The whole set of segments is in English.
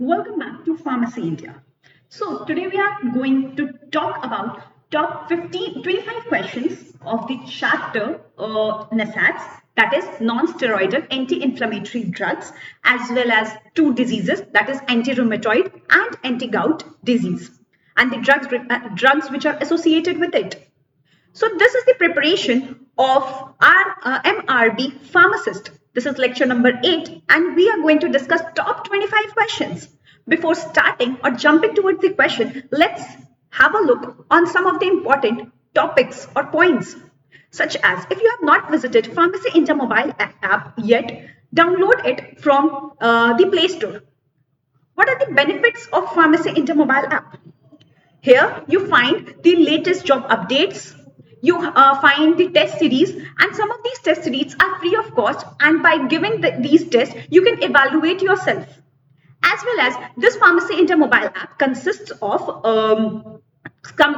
Welcome back to Pharmacy India. So today we are going to talk about top 25 questions of the chapter NSAIDs, that is non-steroidal anti-inflammatory drugs, as well as two diseases, that is anti-rheumatoid and anti-gout disease, and the drugs which are associated with it. So this is the preparation of our MRB Pharmacist. This is lecture number 8 and we are going to discuss top 25 questions. Before starting or jumping towards the question, let's have a look on some of the important topics or points, such as if you have not visited Pharmacy India mobile app yet, download it from the Play Store. What are the benefits of Pharmacy India mobile app? Here you find the latest job updates. You find the test series, and some of these test series are free of cost, and by giving these tests you can evaluate yourself. As well as this Pharmacy India mobile app consists of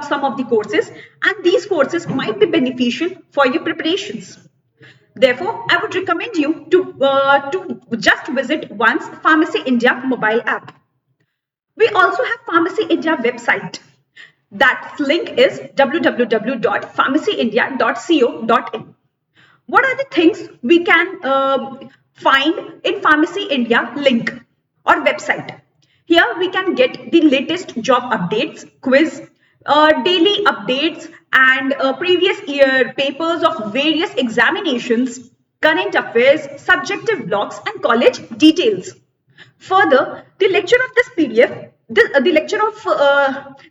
some of the courses, and these courses might be beneficial for your preparations. Therefore, I would recommend you to just visit once Pharmacy India mobile app. We also have Pharmacy India website. That link is www.pharmacyindia.co.in. What are the things we can find in Pharmacy India link or website? Here we can get the latest job updates, quiz, daily updates, and previous year papers of various examinations, current affairs, subjective blocks, and college details. Further, the lecture of this PDF, the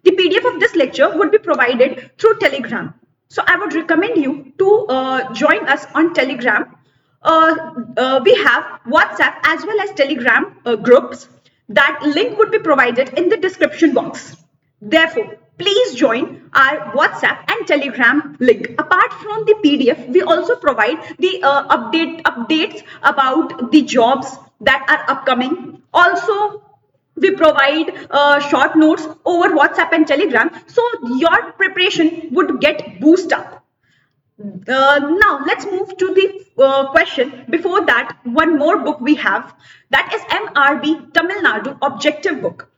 PDF of this lecture would be provided through Telegram. So I would recommend you to join us on Telegram. We have WhatsApp as well as Telegram groups. That link would be provided in the description box. Therefore, please join our WhatsApp and Telegram link. Apart from the PDF, we also provide the updates about the jobs that are upcoming. Also, we provide short notes over WhatsApp and Telegram, so your preparation would get boosted up. Now let's move to the question. Before that, one more book we have, that is MRB Tamil Nadu Objective Book.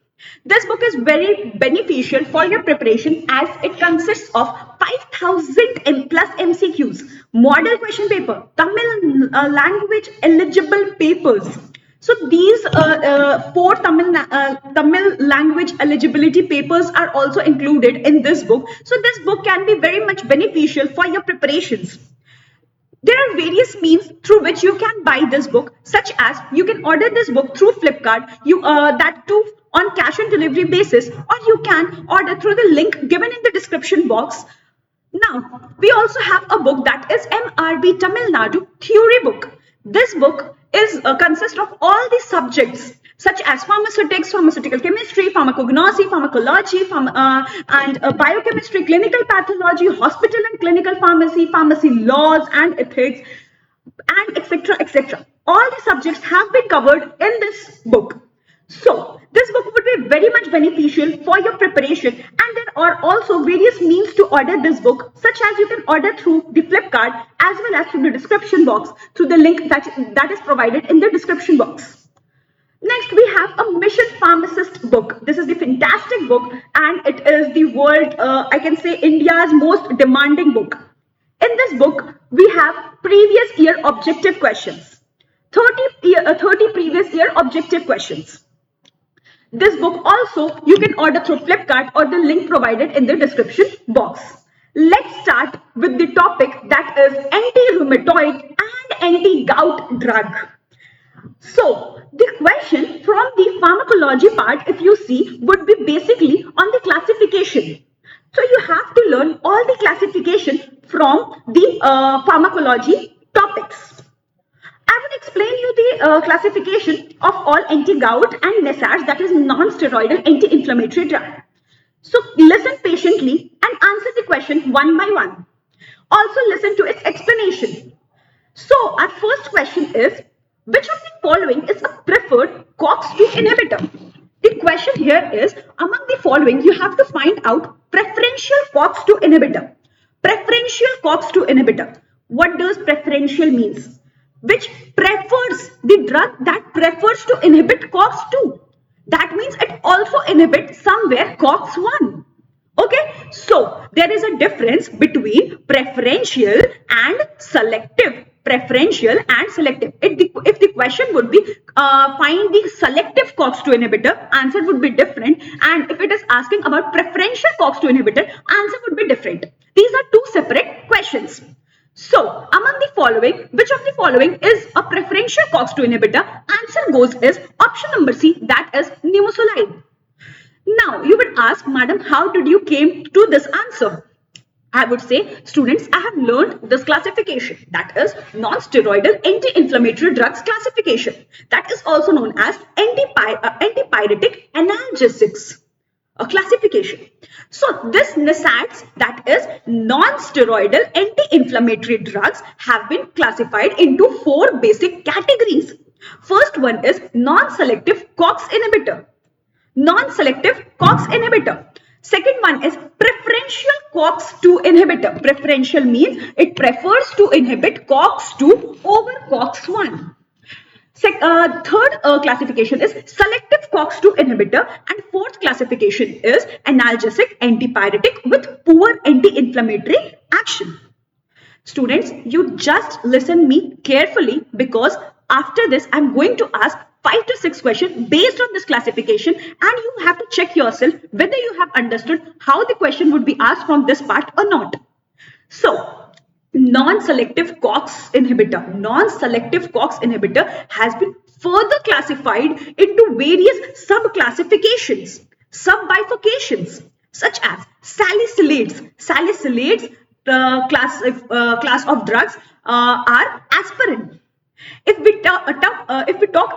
This book is very beneficial for your preparation as it consists of 5,000 plus MCQs, model question paper, Tamil language eligible papers. So these 4 Tamil language eligibility papers are also included in this book. So this book can be very much beneficial for your preparations. There are various means through which you can buy this book, such as you can order this book through Flipkart, that too on cash on delivery basis, or you can order through the link given in the description box. Now, we also have a book that is MRB Tamil Nadu Theory Book. This book is consists of all the subjects such as pharmaceutics, pharmaceutical chemistry, pharmacognosy, pharmacology, and biochemistry, clinical pathology, hospital and clinical pharmacy, pharmacy laws and ethics, and etc. etc. All the subjects have been covered in this book. So this book would be very much beneficial for your preparation, and there are also various means to order this book, such as you can order through the Flipkart as well as through the description box through the link that is provided in the description box. Next, we have a Mission Pharmacist book. This is the fantastic book, and it is the world, I can say, India's most demanding book. In this book, we have previous year objective questions, 30 previous year objective questions. This book also you can order through Flipkart or the link provided in the description box. Let's start with the topic, that is anti-rheumatoid and anti-gout drug. So the question from the pharmacology part, if you see, would be basically on the classification. So you have to learn all the classification from the pharmacology topics. I will explain you the classification of all anti-gout and NSAIDs, that is non-steroidal anti-inflammatory drug. So listen patiently and answer the question one by one. Also listen to its explanation. So our first question is, which of the following is a preferred COX-2 inhibitor? The question here is, among the following you have to find out preferential COX-2 inhibitor. Preferential COX-2 inhibitor. What does preferential means? Which prefers, the drug that prefers to inhibit COX-2. That means it also inhibits somewhere COX-1. Okay, so there is a difference between preferential and selective. Preferential and selective. If the question would be find the selective COX-2 inhibitor, answer would be different. And if it is asking about preferential COX-2 inhibitor, answer would be different. These are two separate questions. So, among the following, which of the following is a preferential COX-2 inhibitor? Answer goes is option number C, that is nimesulide. Now, you would ask, madam, how did you came to this answer? I would say, students, I have learned this classification, that is non-steroidal anti-inflammatory drugs classification. That is also known as antipyretic analgesics classification. So this NSAIDs, that is non-steroidal anti-inflammatory drugs, have been classified into 4 basic categories. First one is non-selective COX inhibitor. Non-selective COX inhibitor. Second one is preferential COX-2 inhibitor. Preferential means it prefers to inhibit COX-2 over COX-1. Third classification is selective COX-2 inhibitor, and fourth classification is analgesic antipyretic with poor anti-inflammatory action. Students, you just listen me carefully, because after this I'm going to ask 5 to 6 questions based on this classification, and you have to check yourself whether you have understood how the question would be asked from this part or not. So, non-selective COX inhibitor. Non-selective COX inhibitor has been further classified into various sub-classifications, sub-bifurcations, such as salicylates. Salicylates class of drugs are aspirin. If we talk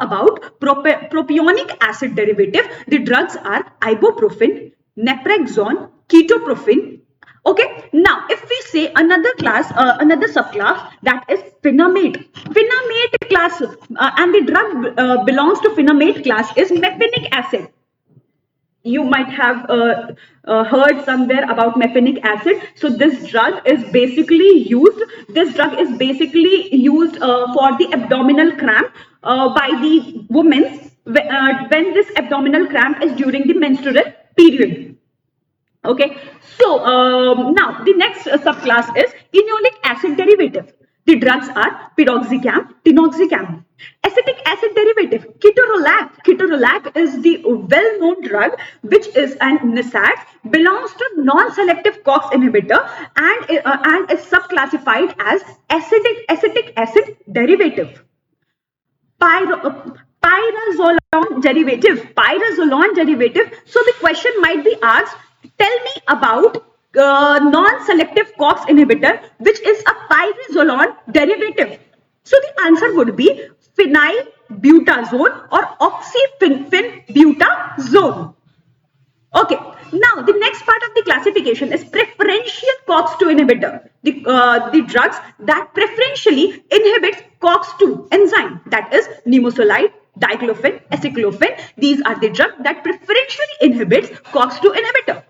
about propionic acid derivative, the drugs are ibuprofen, naproxen, ketoprofen. Okay, now if we say another class, another subclass, that is phenamate. Phenamate class, and the drug belongs to phenamate class is mefenic acid. You might have heard somewhere about mefenic acid. So this drug is basically used. This drug is basically used for the abdominal cramp by the women when this abdominal cramp is during the menstrual period. Okay, so now the next subclass is enolic acid derivative. The drugs are piroxicam, tinoxicam. Acetic acid derivative, ketorolac. Ketorolac is the well-known drug which is an NSAID, belongs to non-selective COX inhibitor, and is subclassified as acetic acid derivative. Pyrazolone derivative. Pyrazolone derivative. So the question might be asked, tell me about non-selective COX inhibitor which is a pyrazolone derivative. So the answer would be phenylbutazone or oxyphenbutazone. Okay, now the next part of the classification is preferential COX-2 inhibitor. The drugs that preferentially inhibits COX-2 enzyme, that is nimesulide, diclofenac, aceclofenac. These are the drugs that preferentially inhibits COX-2 inhibitor.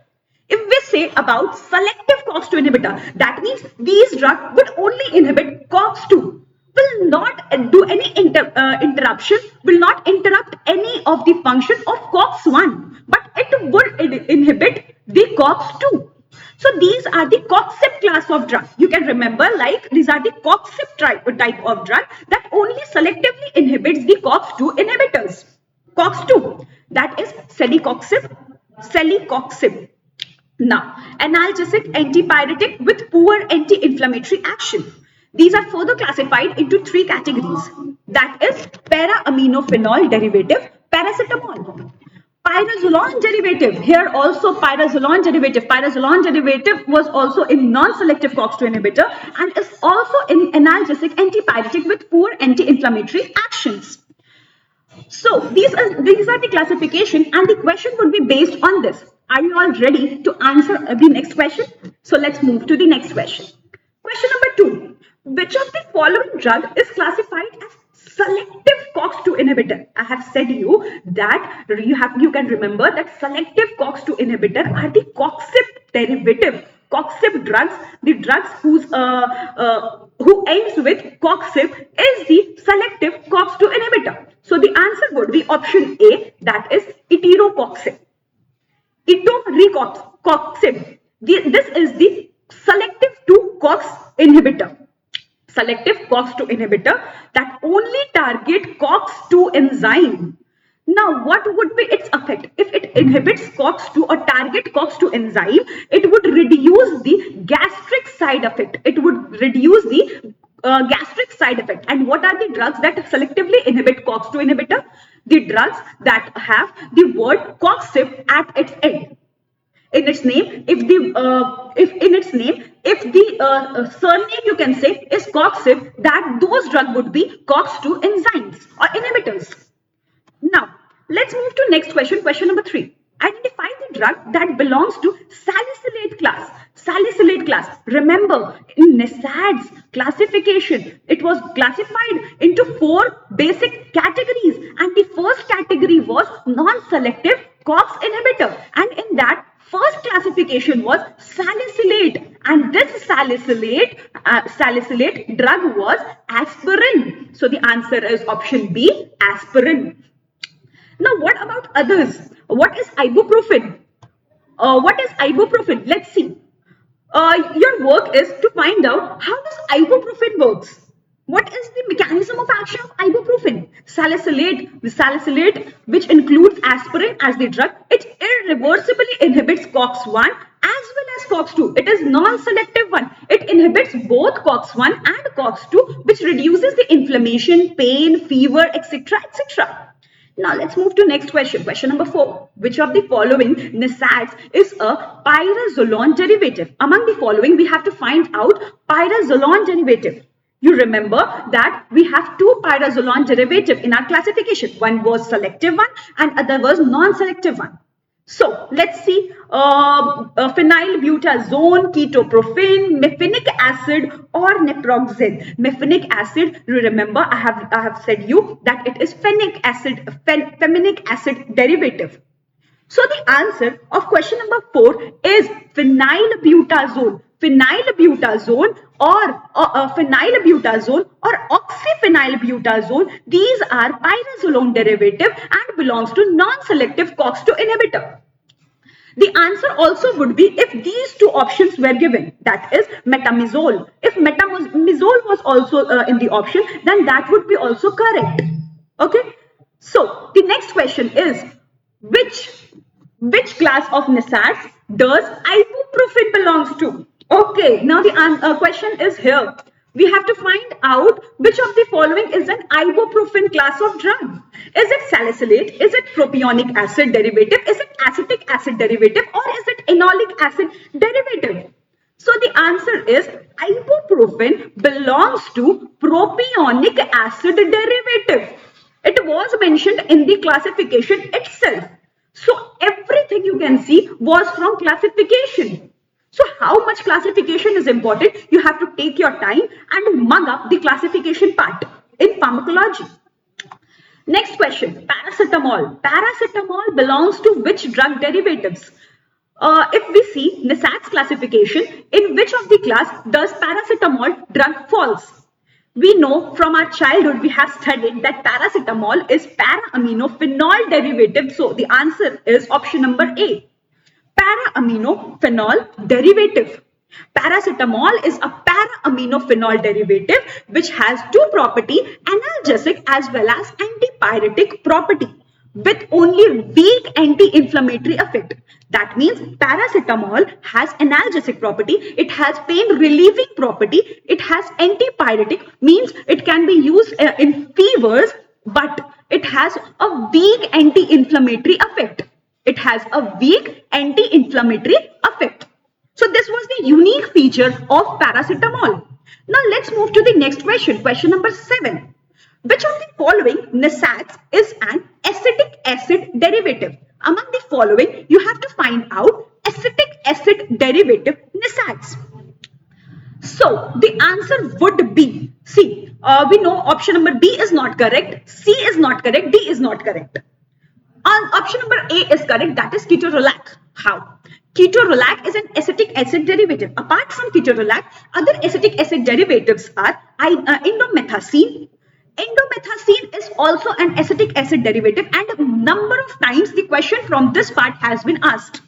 If we say about selective COX-2 inhibitor, that means these drugs would only inhibit COX-2, will not do any interruption, will not interrupt any of the function of COX-1, but it would inhibit the COX-2. So these are the COXIP class of drugs. You can remember, like, these are the COXIP type of drug that only selectively inhibits the COX-2 inhibitors. COX-2, that is celecoxib. Now, analgesic antipyretic with poor anti-inflammatory action. These are further classified into 3 categories. That is para-aminophenol derivative, paracetamol. Pyrazolone derivative. Here also pyrazolone derivative. Pyrazolone derivative was also in non-selective COX-2 inhibitor and is also in analgesic antipyretic with poor anti-inflammatory actions. So these are the classification, and the question would be based on this. Are you all ready to answer the next question? So let's move to the next question. Question number 2. Which of the following drug is classified as selective COX-2 inhibitor? I have said you that you can remember that selective COX-2 inhibitor are the COXIP derivative. coxib drugs, the drugs who ends with coxib is the selective COX-2 inhibitor. So the answer would be option A, that is etirocoxib. Etorecoxib. This is the selective 2 COX inhibitor. Selective COX-2 inhibitor that only target COX-2 enzyme. Now, what would be its effect? If it inhibits COX-2 or target COX-2 enzyme, it would reduce the gastric side effect. It would reduce the gastric side effect. And what are the drugs that selectively inhibit COX-2 inhibitor? The drugs that have the word coxib at its end. In its name, if the surname you can say is coxib, that those drugs would be COX-2 enzymes or inhibitors. Now, let's move to next question, question number 3. Identify the drug that belongs to salicylate class. Salicylate class. Remember, in NSAID's classification, it was classified into 4 basic categories, and the first category was non-selective COX inhibitor, and in that first classification was salicylate, and this salicylate drug was aspirin. So the answer is option B, aspirin. Now, what about others? What is ibuprofen? Let's see. Your work is to find out how does ibuprofen works. What is the mechanism of action of ibuprofen? Salicylate, the salicylate which includes aspirin as the drug, it irreversibly inhibits COX-1 as well as COX-2. It is non-selective one. It inhibits both COX-1 and COX-2, which reduces the inflammation, pain, fever, etc., etc. Now let's move to next question. Question number 4. Which of the following NSAIDs is a pyrazolone derivative? Among the following, we have to find out pyrazolone derivative. You remember that we have 2 pyrazolone derivatives in our classification. One was selective one and other was non-selective one. So let's see, phenylbutazone, ketoprofen, mefinic acid or naproxen. Mefinic acid, you remember I have said you that it is feminic acid derivative. So the answer of question number 4 is phenylbutazone. Phenylbutazone or oxyphenylbutazone, these are pyrazolone derivative and belongs to non-selective COX-2 inhibitor. The answer also would be if these 2 options were given, that is metamizole. If metamizole was also in the option, then that would be also correct. Okay. So the next question is which class of NSAIDs does ibuprofen belongs to? Okay, now the question is here. We have to find out which of the following is an ibuprofen class of drug. Is it salicylate? Is it propionic acid derivative? Is it acetic acid derivative? Or is it enolic acid derivative? So the answer is ibuprofen belongs to propionic acid derivative. It was mentioned in the classification itself. So everything you can see was from classification. So how much classification is important? You have to take your time and mug up the classification part in pharmacology. Next question, paracetamol. Paracetamol belongs to which drug derivatives? If we see NSAID's classification, in which of the class does paracetamol drug falls? We know from our childhood we have studied that paracetamol is para-aminophenol derivative. So the answer is option number A. Para-aminophenol derivative. Paracetamol is a para-aminophenol derivative which has 2 property, analgesic as well as antipyretic property with only weak anti-inflammatory effect. That means paracetamol has analgesic property, it has pain relieving property, it has antipyretic, means it can be used in fevers, but it has a weak anti-inflammatory effect. It has a weak anti-inflammatory effect. So this was the unique feature of paracetamol. Now let's move to the next question. Question number 7. Which of the following NSAIDs is an acetic acid derivative? Among the following, you have to find out acetic acid derivative NSAIDs. So the answer would be C. We know option number B is not correct, C is not correct, D is not correct. Option number A is correct, that is ketorolac. How? Ketorolac is an acetic acid derivative. Apart from ketorolac, other acetic acid derivatives are indomethacin. Indomethacin is also an acetic acid derivative, and a number of times the question from this part has been asked.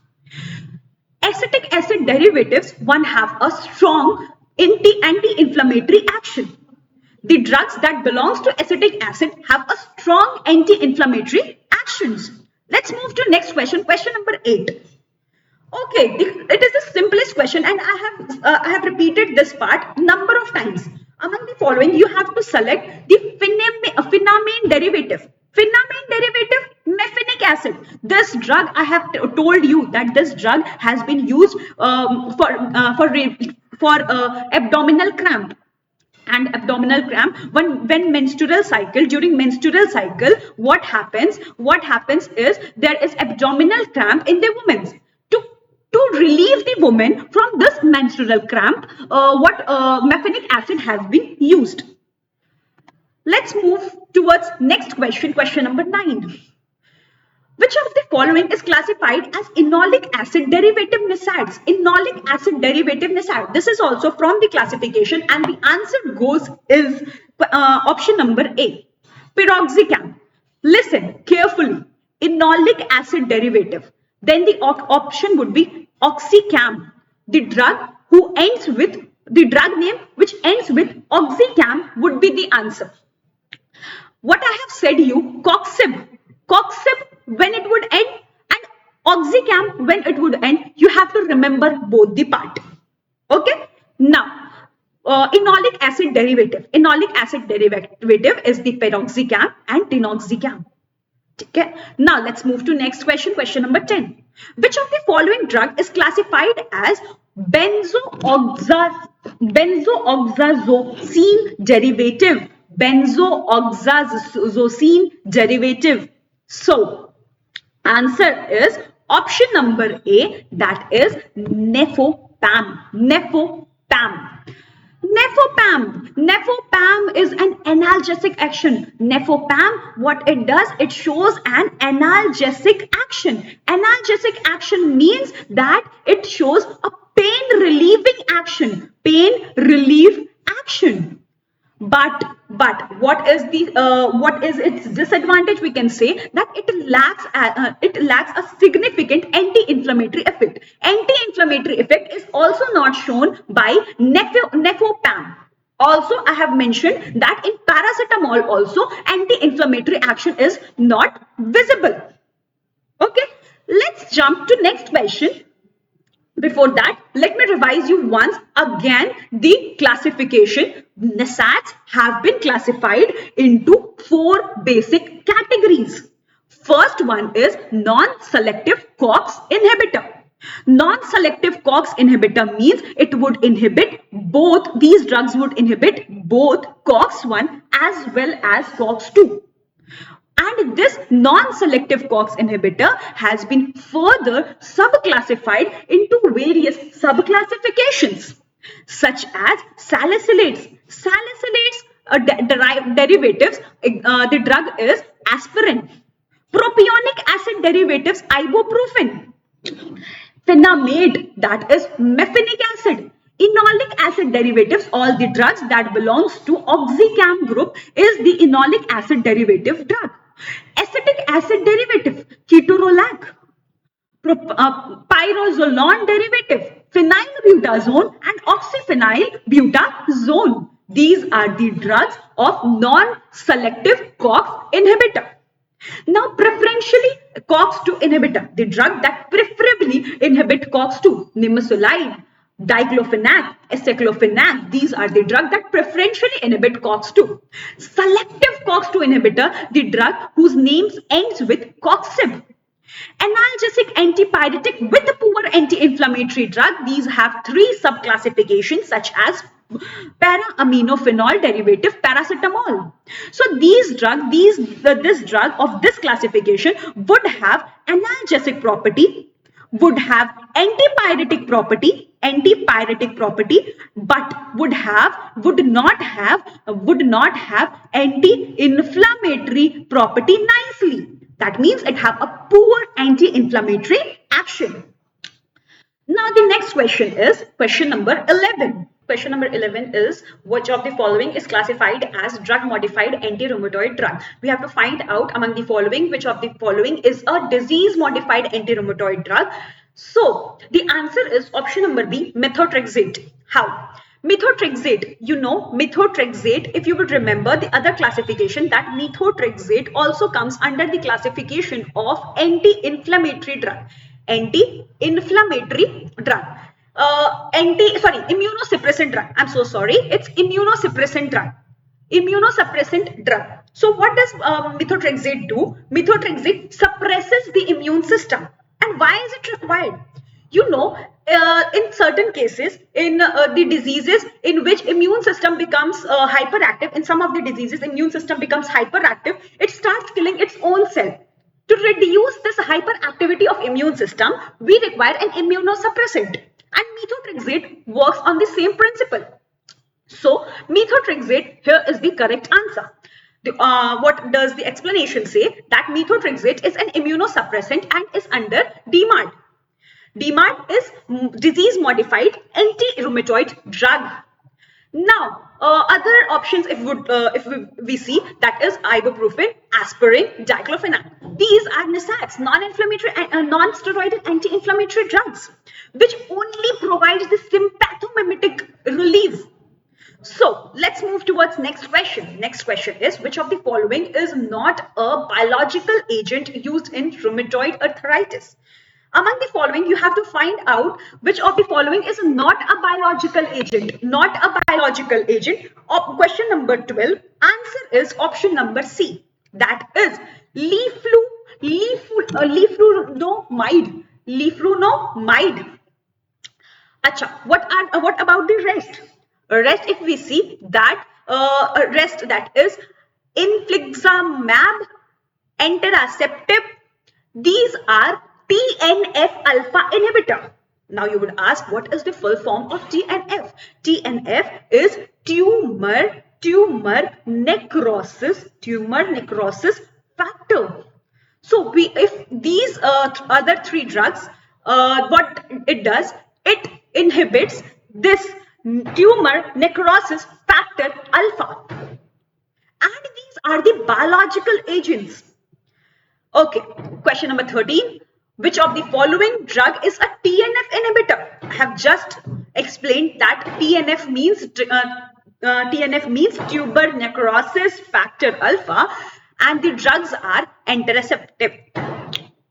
Acetic acid derivatives, one, have a strong anti-inflammatory action. The drugs that belongs to acetic acid have a strong anti-inflammatory actions. Let's move to next question, question number 8. Okay, it is the simplest question, and I have repeated this part number of times. Among the following, you have to select the phenamine derivative. Phenamine derivative, mefinic acid. This drug, I have told you that this drug has been used for abdominal cramp. And abdominal cramp, when menstrual cycle, during menstrual cycle, what happens is there is abdominal cramp in the women. To relieve the woman from this menstrual cramp, mefinic acid has been used. Let's move towards next question, question number 9. Which of the following is classified as enolic acid derivative NSAIDs? Enolic acid derivative NSAID. This is also from the classification, and the answer is option number A, piroxicam. Listen carefully. Enolic acid derivative. Then the option would be oxycam. The drug name which ends with oxycam would be the answer. What I have said you, coxib when it would end and oxycam when it would end, you have to remember both the part. Okay. Now, enolic acid derivative. Enolic acid derivative is the piroxicam and tinoxicam. Okay. Now let's move to next question, question number 10. Which of the following drug is classified as benzoxazosine derivative? Benzoxazosine derivative. So, answer is option number A, that is nefopam. Nefopam is an analgesic action. Nefopam, what it does, it shows an analgesic action. Analgesic action means that it shows a pain relieving action. Pain relief action. But what is its disadvantage? We can say that it lacks a significant anti-inflammatory effect. Anti-inflammatory effect is also not shown by nefopam. Also, I have mentioned that in paracetamol also anti-inflammatory action is not visible. Okay, let's jump to next question. Before that, let me revise you once again the classification. NSAIDs have been classified into 4 basic categories. First one is non-selective COX inhibitor. Non-selective COX inhibitor means it would inhibit both, these drugs would inhibit both COX-1 as well as COX-2. And this non-selective COX inhibitor has been further subclassified into various subclassifications such as salicylates. Salicylates derivatives, the drug is aspirin. Propionic acid derivatives, ibuprofen. Phenamate, that is mefinic acid. Enolic acid derivatives, all the drugs that belongs to oxycam group is the enolic acid derivative drug. Acetic acid derivative, ketorolac. Pyrazolone derivative, phenylbutazone and oxyphenylbutazone. These are the drugs of non-selective COX inhibitor. Now, preferentially COX-2 inhibitor, the drug that preferably inhibit COX-2, nimesulide, diclofenac, aceclofenac, these are the drugs that preferentially inhibit COX-2. Selective COX-2 inhibitor, the drug whose name ends with coxib. Analgesic antipyretic with a poor anti-inflammatory drug, these have 3 subclassifications such as para-aminophenol derivative paracetamol. So this drug of this classification would have analgesic property, would have antipyretic property, but would not have anti-inflammatory property nicely. That means it have a poor anti-inflammatory action. Now the next question is question number 11. Question number 11 is which of the following is classified as drug modified anti-rheumatoid drug? We have to find out among the following which of the following is a disease modified anti-rheumatoid drug. So the answer is option number B, methotrexate. How? Methotrexate, methotrexate, if you would remember the other classification, that methotrexate also comes under the classification of anti-inflammatory drug. Anti-inflammatory drug. Immunosuppressant drug. I'm so sorry. It's immunosuppressant drug. Immunosuppressant drug. So what does methotrexate do? Methotrexate suppresses the immune system. And why is it required? In certain cases, in the diseases in which immune system becomes hyperactive, in some of the diseases, immune system becomes hyperactive, it starts killing its own cell. To reduce this hyperactivity of immune system, we require an immunosuppressant. And methotrexate works on the same principle. So, methotrexate here is the correct answer. What does the explanation say? That methotrexate is an immunosuppressant and is under DMARD. DMARD is disease modified anti-rheumatoid drug. Now, other options if we see, that is ibuprofen, aspirin, diclofenac. These are NSAIDs, non-inflammatory and non-steroidal anti-inflammatory drugs, which only provides the sympathomimetic relief. So let's move towards next question. Next question is which of the following is not a biological agent used in rheumatoid arthritis? Among the following, you have to find out which of the following is not a biological agent. Not a biological agent. Question number 12. Answer is option number C. That is leflunomide. Leflunomide. Acha. What about the rest? Rest, if we see that rest, that is infliximab, etanercept. These are TNF alpha inhibitor. Now you would ask, what is the full form of TNF? TNF is tumor necrosis factor. So if these other three drugs, what it does, it inhibits this tumor necrosis factor alpha. And these are the biological agents. Okay, question number 13. Which of the following drug is a TNF inhibitor? I have just explained that TNF means tumor necrosis factor alpha, and the drugs are etanercept.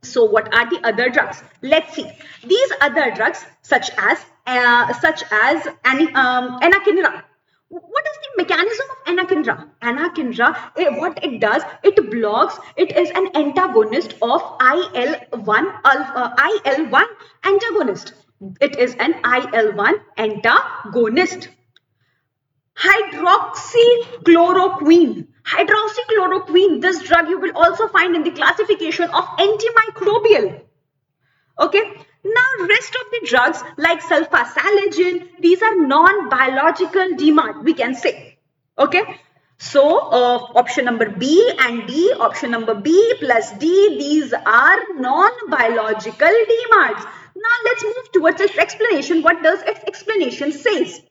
So what are the other drugs? Let's see. These other drugs such as anakinra. What is the mechanism of anakinra? Anakinra, what it does, it blocks, it is an antagonist of IL-1 antagonist. It is an IL-1 antagonist. Hydroxychloroquine. Hydroxychloroquine, this drug you will also find in the classification of antimicrobial. Okay. Now, rest of the drugs like sulfasalazine, these are non-biological DMARD, we can say. Okay. So, option number B and D, option number B plus D, these are non-biological DMARDs. Now, let's move towards its explanation. What does its explanation says?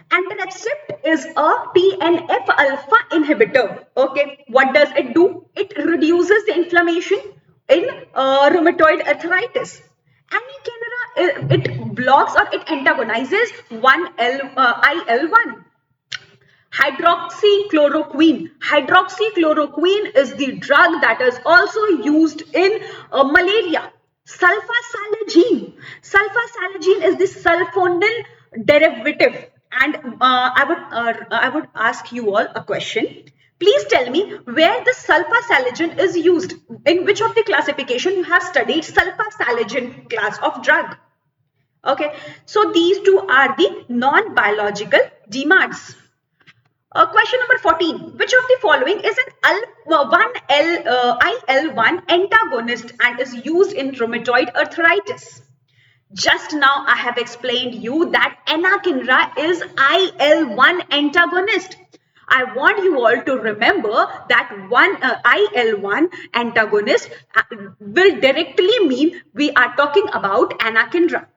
Etanercept is a TNF alpha inhibitor. Okay. What does it do? It reduces the inflammation in rheumatoid arthritis. Anakinra, it blocks or it antagonizes IL-1. Hydroxychloroquine. Hydroxychloroquine is the drug that is also used in malaria. Sulfasalazine. Sulfasalazine is the sulfonyl derivative. And I would ask you all a question. Please tell me where the sulfasalazine is used. In which of the classification you have studied sulfasalazine class of drug? Okay, so these two are the non-biological DMARDs. Question number 14. Which of the following is an IL-1 antagonist and is used in rheumatoid arthritis? Just now I have explained you that anakinra is IL-1 antagonist. I want you all to remember that one IL-1 antagonist will directly mean we are talking about anakinra.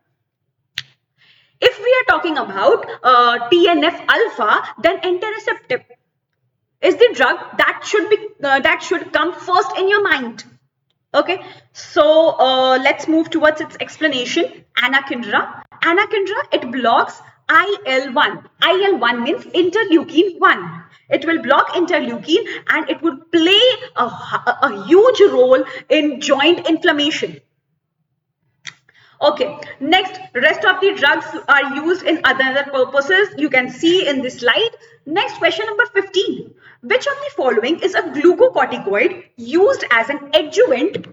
If we are talking about TNF alpha, then entanercept is the drug that should come first in your mind. Okay, so let's move towards its explanation. Anakinra. Anakinra, it blocks IL-1. IL-1 means interleukin 1. It will block interleukin and it would play a huge role in joint inflammation. Okay, next, rest of the drugs are used in other purposes. You can see in this slide. Next, question number 15. Which of the following is a glucocorticoid used as an adjuvant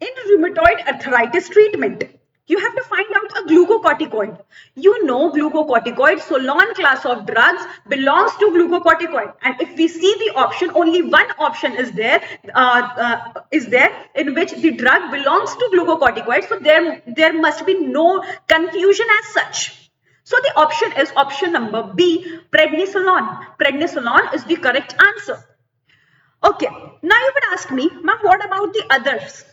in rheumatoid arthritis treatment? You have to find out a glucocorticoid. You know glucocorticoid, Solon class of drugs belongs to glucocorticoid. And if we see the option, only one option is there in which the drug belongs to glucocorticoid. So there must be no confusion as such. So the option is option number B, prednisolone. Prednisolone is the correct answer. Okay, now you would ask me, ma'am, what about the others?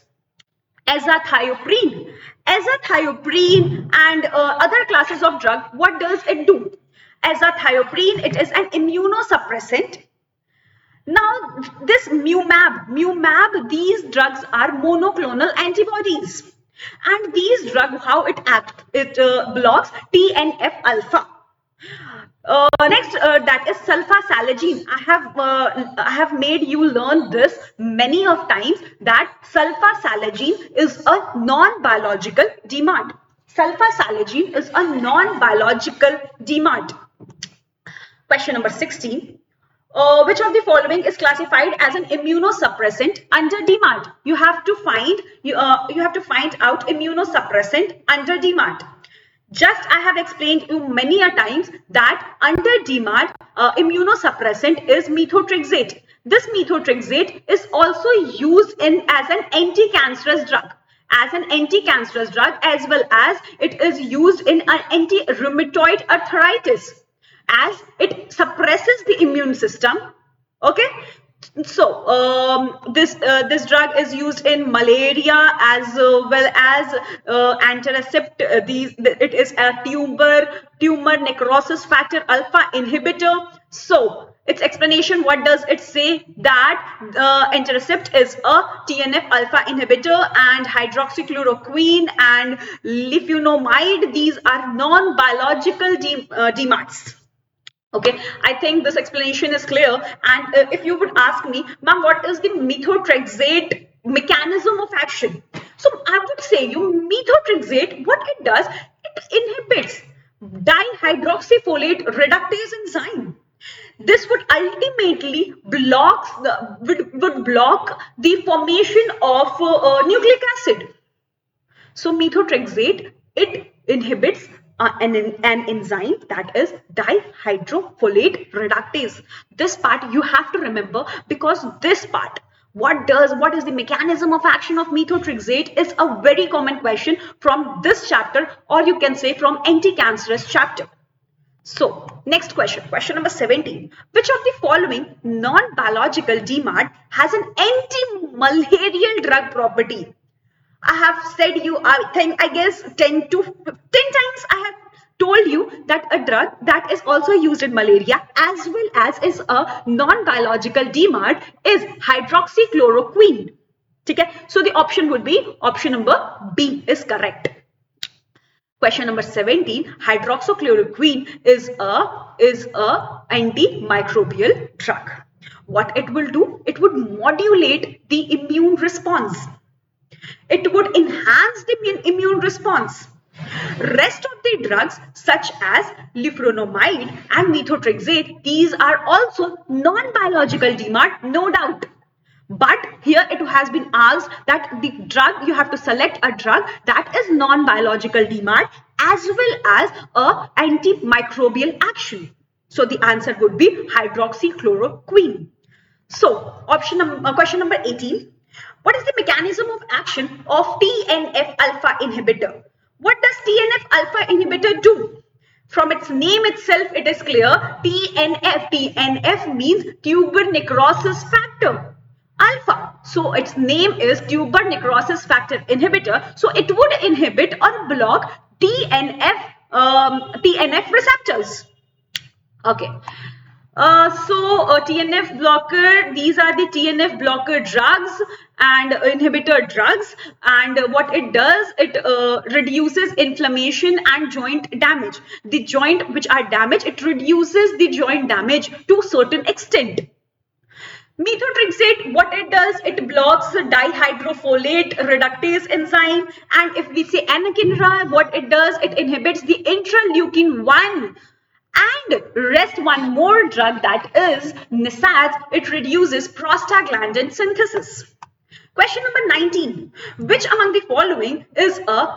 Azathioprine. Azathioprine and other classes of drug, what does it do? Azathioprine, it is an immunosuppressant. Now this Mumab, these drugs are monoclonal antibodies. And these drugs, how it acts, it blocks TNF alpha. Next, that is sulfasalazine. I have made you learn this many of times that sulfasalazine is a non-biological DMARD. Sulfasalazine is a non-biological DMARD. Question number 16. Which of the following is classified as an immunosuppressant under DMARD? You have to find out immunosuppressant under DMARD. Just I have explained you many a times that under DMARD, immunosuppressant is methotrexate. This methotrexate is also used as an anti-cancerous drug. As an anti-cancerous drug, as well as it is used in an anti-rheumatoid arthritis, as it suppresses the immune system. Okay. So this drug is used in malaria as well as antiresept. It is a tumor necrosis factor alpha inhibitor. So its explanation, what does it say? That antiresept is a TNF alpha inhibitor, and hydroxychloroquine and leflunomide, these are non-biological DMARDs. Okay, I think this explanation is clear. And if you would ask me, ma'am, what is the methotrexate mechanism of action? So I would say you methotrexate, what it does, it inhibits dihydroxyfolate reductase enzyme. This would ultimately block the formation of nucleic acid. So methotrexate, it inhibits an enzyme, that is dihydrofolate reductase. This part you have to remember, because this part, what is the mechanism of action of methotrexate, is a very common question from this chapter, or you can say from anti-cancerous chapter. So next question, question number 17. Which of the following non-biological DMARD has an anti-malarial drug property? I have said you, I guess 10 times I have told you that a drug that is also used in malaria as well as is a non-biological DMARD is hydroxychloroquine. Okay? So the option would be option number B is correct. Question number 17. Hydroxychloroquine is a antimicrobial drug. What it will do? It would modulate the immune response. It would enhance the immune response. Rest of the drugs such as leflunomide and methotrexate, these are also non-biological DMARD, no doubt. But here it has been asked that the drug, you have to select a drug that is non-biological DMARD as well as a antimicrobial action. So the answer would be hydroxychloroquine. So question number 18. What is the mechanism of action of TNF alpha inhibitor? What does TNF alpha inhibitor do? From its name itself, it is clear. TNF. TNF means tuber necrosis factor alpha. So its name is tuber necrosis factor inhibitor. So it would inhibit or block TNF receptors. Okay. TNF blocker, these are the TNF blocker drugs and inhibitor drugs, and what it does, it reduces inflammation and joint damage. The joint which are damaged, it reduces the joint damage to a certain extent. Methotrexate, what it does, it blocks dihydrofolate reductase enzyme, and if we say anakinra, what it does, it inhibits the interleukin 1. And rest one more drug, that is NSAID, it reduces prostaglandin synthesis. Question number 19. Which among the following is a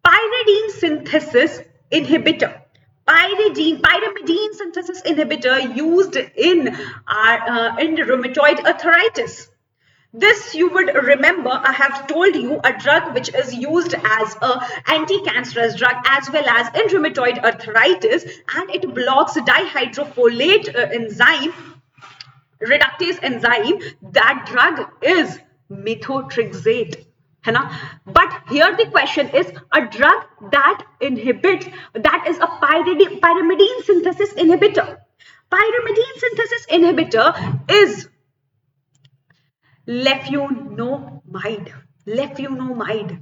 pyridine synthesis inhibitor? Pyrimidine synthesis inhibitor used in rheumatoid arthritis. This you would remember, I have told you, a drug which is used as a anti-cancerous drug as well as in rheumatoid arthritis, and it blocks dihydrofolate enzyme, reductase enzyme. That drug is methotrexate. But here the question is a drug that inhibits, that is a pyrimidine synthesis inhibitor. Pyrimidine synthesis inhibitor is leflunomide. Leflunomide,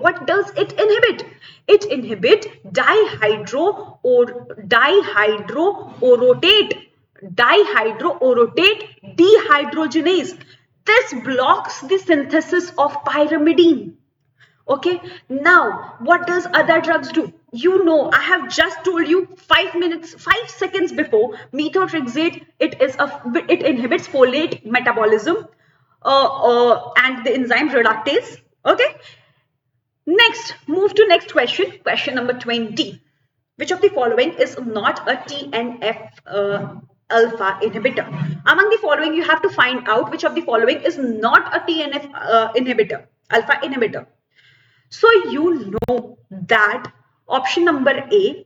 what does it inhibit? It inhibits dihydroorotate dehydrogenase. This blocks the synthesis of pyrimidine. Okay, now what does other drugs do? You know, I have just told you 5 seconds before, methotrexate, it inhibits folate metabolism and the enzyme reductase. Okay, next, move to next question. Question number 20. Which of the following is not a TNF alpha inhibitor? Among the following, you have to find out which of the following is not a TNF inhibitor, alpha inhibitor. So you know that option number A,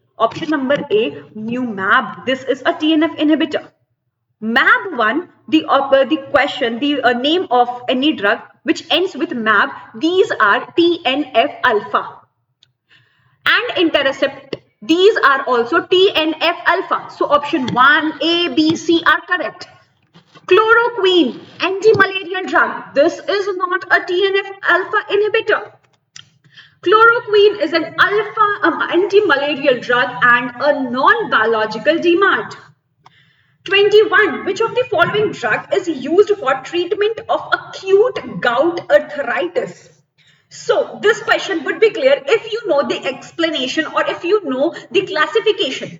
MUMAB, this is a TNF inhibitor. MAB1, the name of any drug which ends with MAB, these are TNF alpha. And Intercept, these are also TNF alpha. So option 1, A, B, C are correct. Chloroquine, anti-malarial drug, this is not a TNF alpha inhibitor. Chloroquine is an alpha anti-malarial drug and a non-biological DMARD. 21. Which of the following drug is used for treatment of acute gout arthritis? So this question would be clear if you know the explanation or if you know the classification.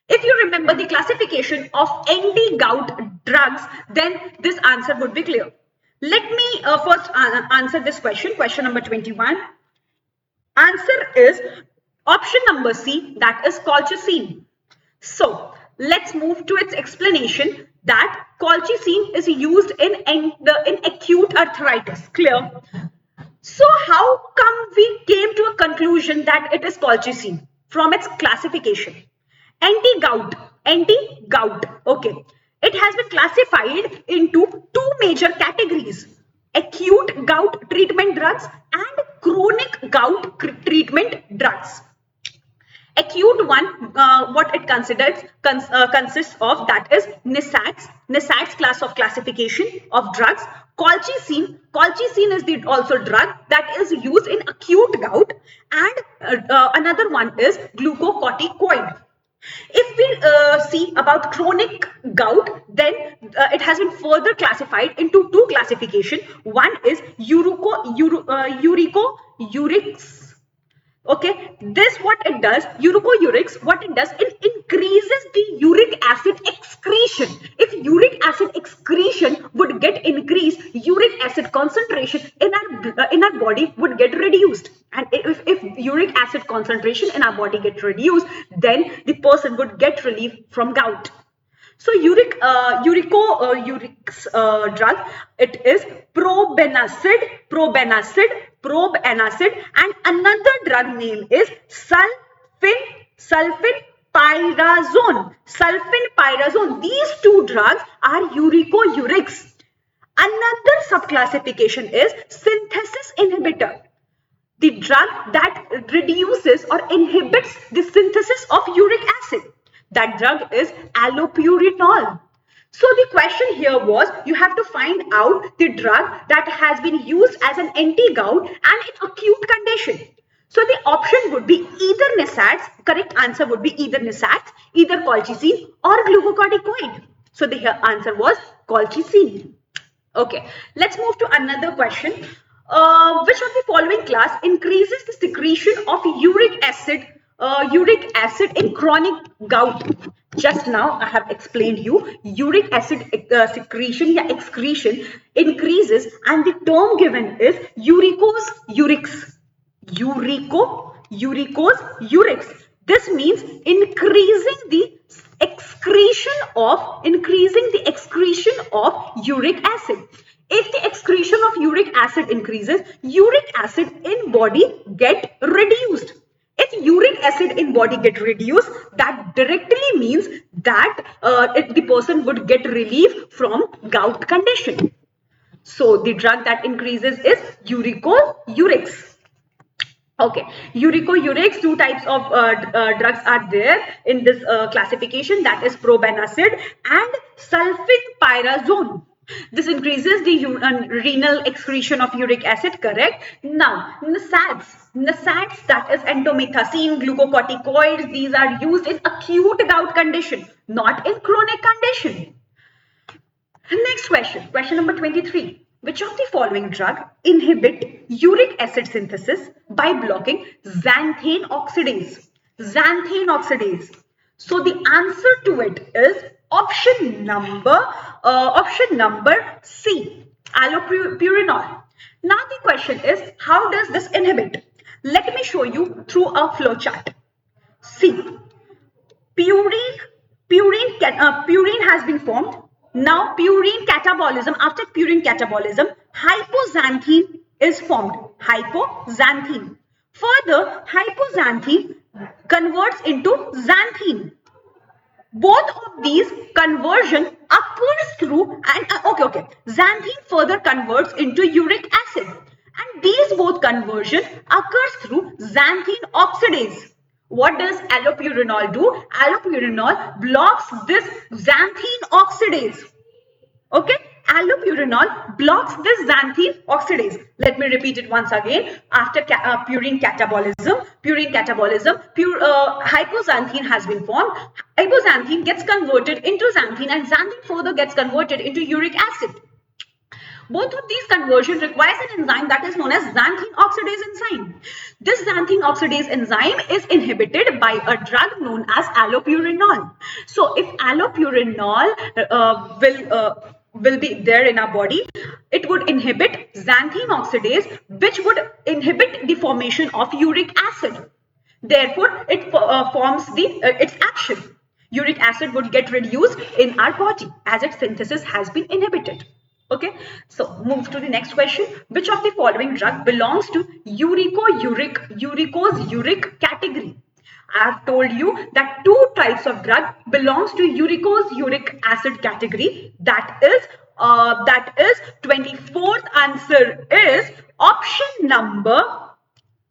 If you remember the classification of anti-gout drugs, then this answer would be clear. Let me first answer this question, question number 21. Answer is option number C, that is colchicine. So let's move to its explanation that colchicine is used in acute arthritis. Clear? So how come we came to a conclusion that it is colchicine? From its classification. Anti-gout. Okay. It has been classified into two major categories: acute gout treatment drugs and chronic gout treatment drugs. Acute one, what it consists of, that is NSAIDs class of classification of drugs. Colchicine is also drug that is used in acute gout, and another one is glucocorticoid. If we see about chronic gout, then it has been further classified into two classifications. One is uricurics. Okay, this what it does, uricurics, what it does, it increases the uric acid excretion. If uric acid excretion would get increased, uric acid concentration in our body would get reduced. And if uric acid concentration in our body get reduced, then the person would get relief from gout. So uricurics drug, it is probenacid, and another drug name is sulfenpyrazone. Sulfenpyrazone. These two drugs are uricos. Another subclassification is synthesis inhibitor. The drug that reduces or inhibits the synthesis of uric acid. That drug is allopurinol. So the question here was, you have to find out the drug that has been used as an anti-gout and in acute condition. So the option would be either NSAIDs, correct answer would be either NSAIDs, either colchicine or glucocorticoid. So the answer was colchicine. Okay, let's move to another question. Which of the following class increases the secretion of uric acid in chronic gout? Just now I have explained you uric acid secretion or excretion increases, and the term given is uricos. This means increasing the excretion of uric acid. If the excretion of uric acid increases, uric acid in body get reduced. If uric acid in body get reduced, that directly means that the person would get relief from gout condition. So the drug that increases is uricos. Okay, uricos, two types of drugs are there in this classification, that is probenecid and sulfenpyrazone. This increases the renal excretion of uric acid, correct? Now, NSAIDs, that is endomethacin, glucocorticoids, these are used in acute gout condition, not in chronic condition. Next question, question number 23. Which of the following drug inhibit uric acid synthesis by blocking xanthine oxidase? So the answer to it is option number C, allopurinol. Now the question is, how does this inhibit? Let me show you through a flow chart. See, purine has been formed. Now purine catabolism, after purine catabolism, hypoxanthine is formed. Hypoxanthine. Further, hypoxanthine converts into xanthine. Both of these conversion occurs through xanthine further converts into uric acid, and these both conversion occurs through xanthine oxidase. What does allopurinol do? Allopurinol blocks this xanthine oxidase. Okay, allopurinol blocks this xanthine oxidase. Let me repeat it once again. After purine catabolism, hypoxanthine has been formed. Hypoxanthine gets converted into xanthine, and xanthine further gets converted into uric acid. Both of these conversion requires an enzyme that is known as xanthine oxidase enzyme. This xanthine oxidase enzyme is inhibited by a drug known as allopurinol. So if allopurinol will be there in our body, it would inhibit xanthine oxidase, which would inhibit the formation of uric acid. Therefore, it forms its action. Uric acid would get reduced in our body as its synthesis has been inhibited. Okay, so move to the next question. Which of the following drug belongs to uricos uric category? I have told you that two types of drug belongs to uricos uric acid category. That is 24th answer is option number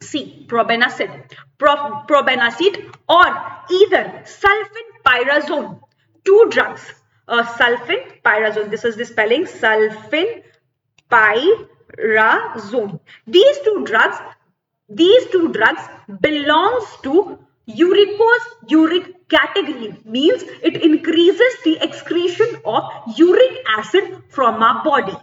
C, probenecid. Probenecid or either sulfenpyrazone. Two drugs. Sulfenpyrazone. This is the spelling, sulfenpyrazone. These two drugs belongs to uricos uric category, means it increases the excretion of uric acid from our body.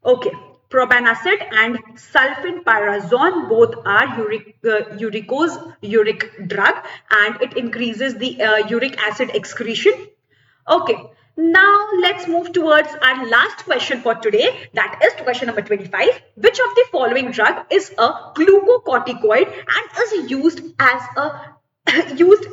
Okay, probenecid and sulfenpyrazone both are uricos uric drug, and it increases the uric acid excretion. Okay, now let's move towards our last question for today, that is question number 25. Which of the following drug is a glucocorticoid and is used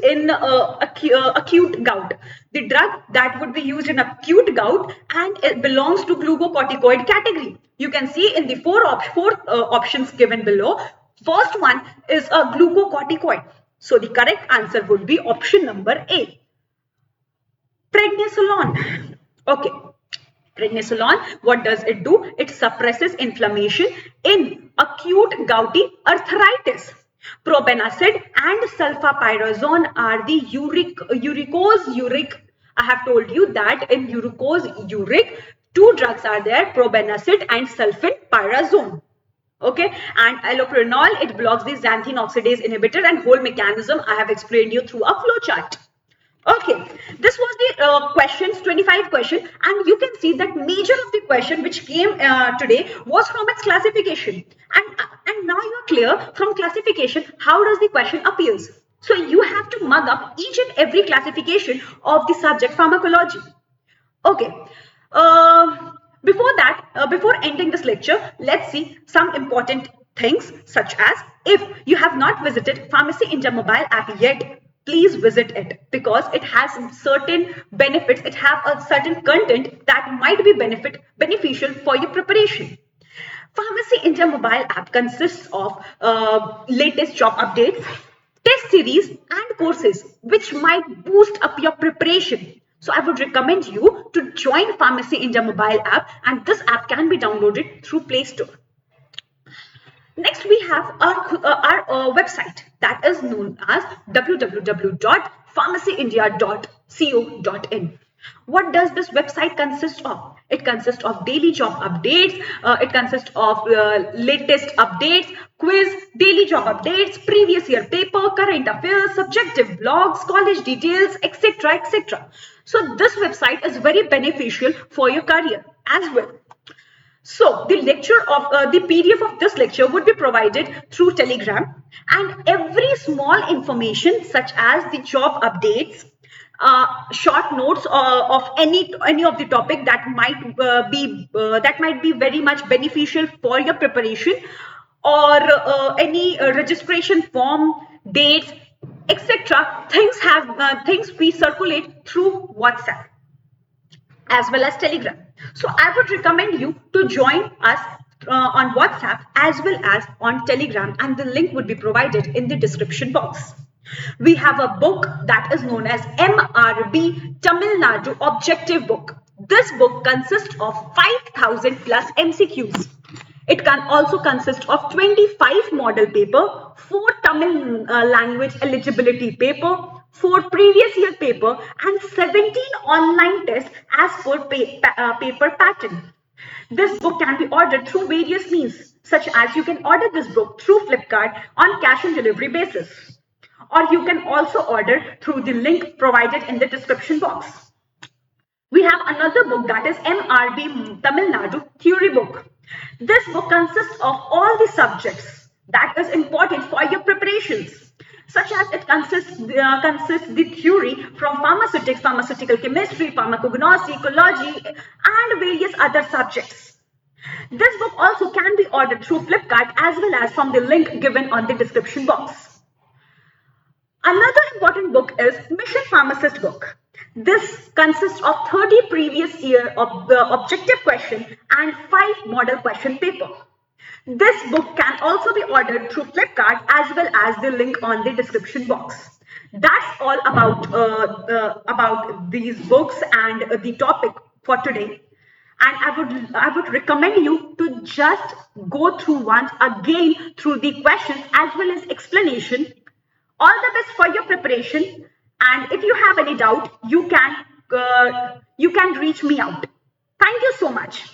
in acute gout? The drug that would be used in acute gout and it belongs to glucocorticoid category. You can see in the four options given below. First one is a glucocorticoid. So the correct answer would be option number A. Prednisolone. Okay. Prednisolone, what does it do? It suppresses inflammation in acute gouty arthritis. Probenecid and sulfapyrazone are the uric. I have told you that in uricose uric, two drugs are there, probenecid and sulfapyrazone. Okay, and allopurinol, it blocks the xanthine oxidase inhibitor, and whole mechanism I have explained you through a flow chart. Okay, this was the questions, 25 question, and you can see that major of the question which came today was from its classification, and now you are clear from classification how does the question appears. So you have to mug up each and every classification of the subject pharmacology. Okay. Before that, before ending this lecture, let's see some important things, such as if you have not visited Pharmacy India mobile app yet, please visit it, because it has certain benefits. It has a certain content that might be beneficial for your preparation. Pharmacy India mobile app consists of latest job updates, test series and courses which might boost up your preparation. So I would recommend you to join Pharmacy India mobile app, and this app can be downloaded through Play Store. Next, we have our website that is known as www.pharmacyindia.co.in. What does this website consist of? It consists of daily job updates, it consists of latest updates, quiz, daily job updates, previous year paper, current affairs, subjective blogs, college details, etc. etc. So this website is very beneficial for your career as well. So the lecture of the PDF of this lecture would be provided through Telegram, and every small information such as the job updates, short notes of any of the topic that might be very much beneficial for your preparation, or any registration form, dates, etc. Things we circulate through WhatsApp as well as Telegram. So I would recommend you to join us on WhatsApp as well as on Telegram, and the link would be provided in the description box. We have a book that is known as MRB Tamil Nadu Objective Book. This book consists of 5,000 plus MCQs. It can also consist of 25 model paper, 4 Tamil language eligibility paper, 4 previous year paper, and 17 online tests as per paper pattern. This book can be ordered through various means, such as you can order this book through Flipkart on cash and delivery basis, or you can also order through the link provided in the description box. We have another book that is MRB Tamil Nadu Theory Book. This book consists of all the subjects that is important for your preparations, such as it consists the theory from pharmaceutics, pharmaceutical chemistry, pharmacognosy, ecology, and various other subjects. This book also can be ordered through Flipkart as well as from the link given on the description box. Another important book is Mission Pharmacist book. This consists of 30 previous year of objective question and 5 model question paper. This book can also be ordered through Flipkart as well as the link on the description box. That's all about these books and the topic for today. And I would recommend you to just go through once again through the questions as well as explanation. All the best for your preparation. And if you have any doubt, you can reach me out. Thank you so much.